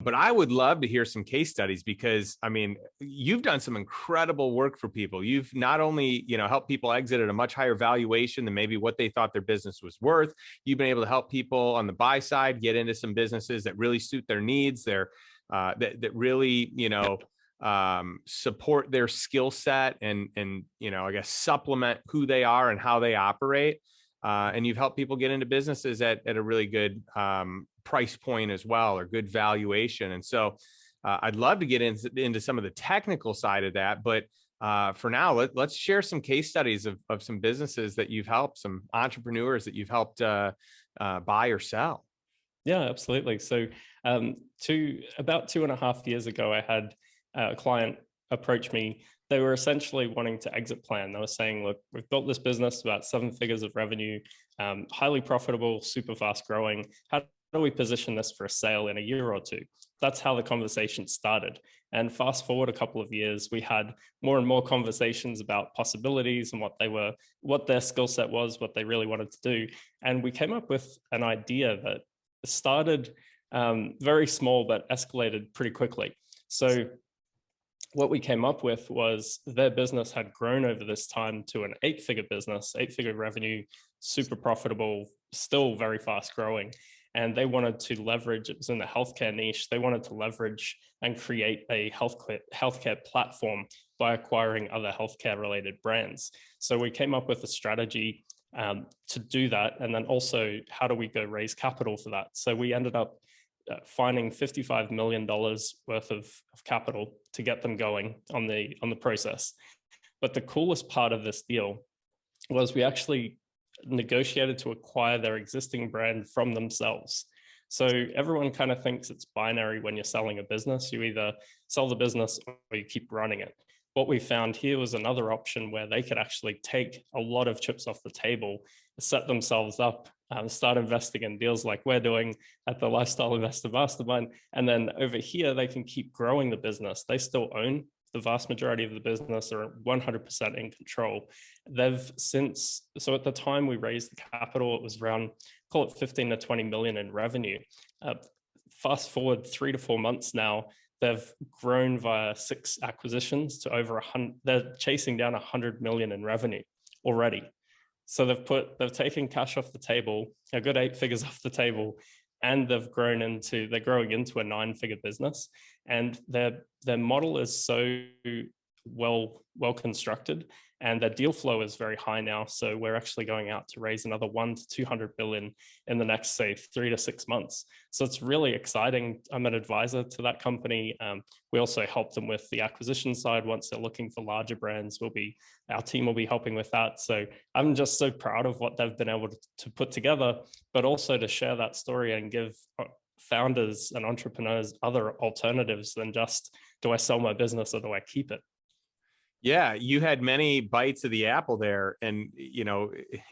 But I would love to hear some case studies because, I mean, you've done some incredible work for people. You've not only, helped people exit at a much higher valuation than maybe what they thought their business was worth. You've been able to help people on the buy side get into some businesses that really suit their needs. That really, support their skill set and, I guess supplement who they are and how they operate. And you've helped people get into businesses at a really good price point as well, or good valuation. And so I'd love to get into some of the technical side of that. But for now, let's share some case studies of some businesses that you've helped, some entrepreneurs that you've helped buy or sell. Yeah, absolutely. So about 2.5 years ago, I had a client approach me. They were essentially wanting to exit plan. They were saying, look, we've built this business about 7 figures of revenue, highly profitable, super fast growing. How do we position this for a sale in a year or two? That's how the conversation started. And fast forward a couple of years, we had more and more conversations about possibilities and what their skill set was, what they really wanted to do. And we came up with an idea that started very small, but escalated pretty quickly. So what we came up with was their business had grown over this time to an 8-figure business, 8-figure revenue, super profitable, still very fast growing. And they wanted to leverage, it was in the healthcare niche, they wanted to leverage and create a healthcare platform by acquiring other healthcare related brands. So we came up with a strategy to do that. And then also, how do we go raise capital for that? So we ended up finding $55 million worth of capital to get them going on the process. But the coolest part of this deal was we actually negotiated to acquire their existing brand from themselves. So everyone kind of thinks it's binary when you're selling a business. You either sell the business or you keep running it. What we found here was another option where they could actually take a lot of chips off the table, set themselves up, start investing in deals like we're doing at the Lifestyle Investor Mastermind. And then over here, they can keep growing the business. They still own the vast majority of the business, are 100% in control. So at the time we raised the capital, it was around, call it 15 to 20 million in revenue. Fast forward 3 to 4 months now, they've grown via 6 acquisitions to over 100. They're chasing down 100 million in revenue already. So they've taken cash off the table, a good 8 figures off the table, and they're growing into a 9-figure business. And their model is so well constructed, and their deal flow is very high now. So we're actually going out to raise another 1 to 200 billion in the next, say, 3 to 6 months. So it's really exciting. I'm an advisor to that company. We also help them with the acquisition side. Once they're looking for larger brands, our team will be helping with that. So I'm just so proud of what they've been able to put together, but also to share that story and give founders and entrepreneurs other alternatives than just, do I sell my business or do I keep it? Yeah, you had many bites of the apple there. And,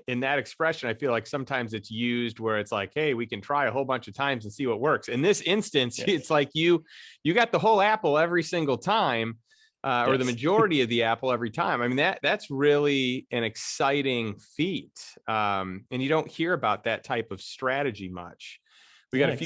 in that expression, I feel like sometimes it's used where it's like, hey, we can try a whole bunch of times and see what works. In this instance, yes, it's like you got the whole apple every single time, or yes, the majority of the apple every time. I mean, that's really an exciting feat. And you don't hear about that type of strategy much. We got a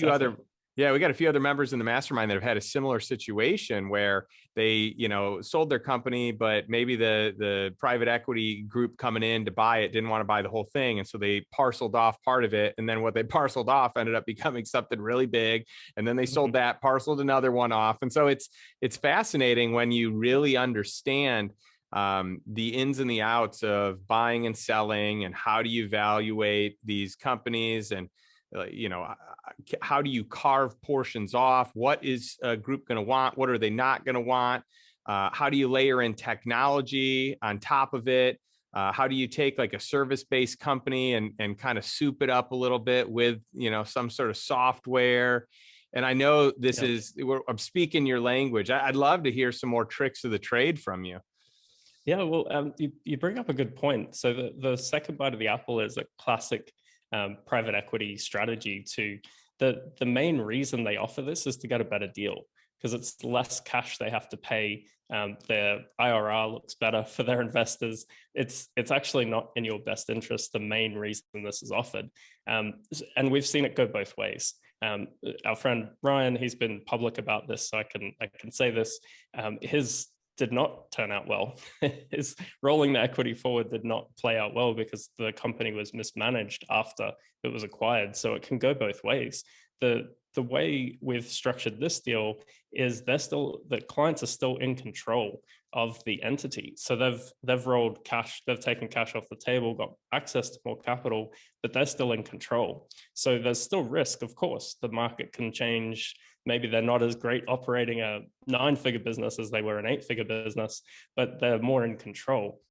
few other members in the mastermind that have had a similar situation where they, sold their company, but maybe the private equity group coming in to buy it didn't want to buy the whole thing. And so they parceled off part of it. And then what they parceled off ended up becoming something really big. And then they sold that, parceled another one off. And so it's fascinating when you really understand the ins and the outs of buying and selling, and how do you evaluate these companies, and how do you carve portions off? What is a group going to want? What are they not going to want? How do you layer in technology on top of it? How do you take like a service-based company and kind of soup it up a little bit with, some sort of software? And I know I'm speaking your language. I'd love to hear some more tricks of the trade from you. Yeah, well, you bring up a good point. So the second bite of the apple is a classic private equity strategy. The main reason they offer this is to get a better deal, because it's less cash they have to pay. Their IRR looks better for their investors. It's actually not in your best interest, the main reason this is offered. And we've seen it go both ways. Our friend Ryan, he's been public about this, so I can say this. His did not turn out well. His rolling the equity forward did not play out well because the company was mismanaged after it was acquired. So it can go both ways. The way we've structured this deal is the clients are still in control of the entity. So they've rolled cash, they've taken cash off the table, got access to more capital, but they're still in control. So there's still risk, of course. The market can change. Maybe they're not as great operating a 9-figure business as they were an 8-figure business, but they're more in control.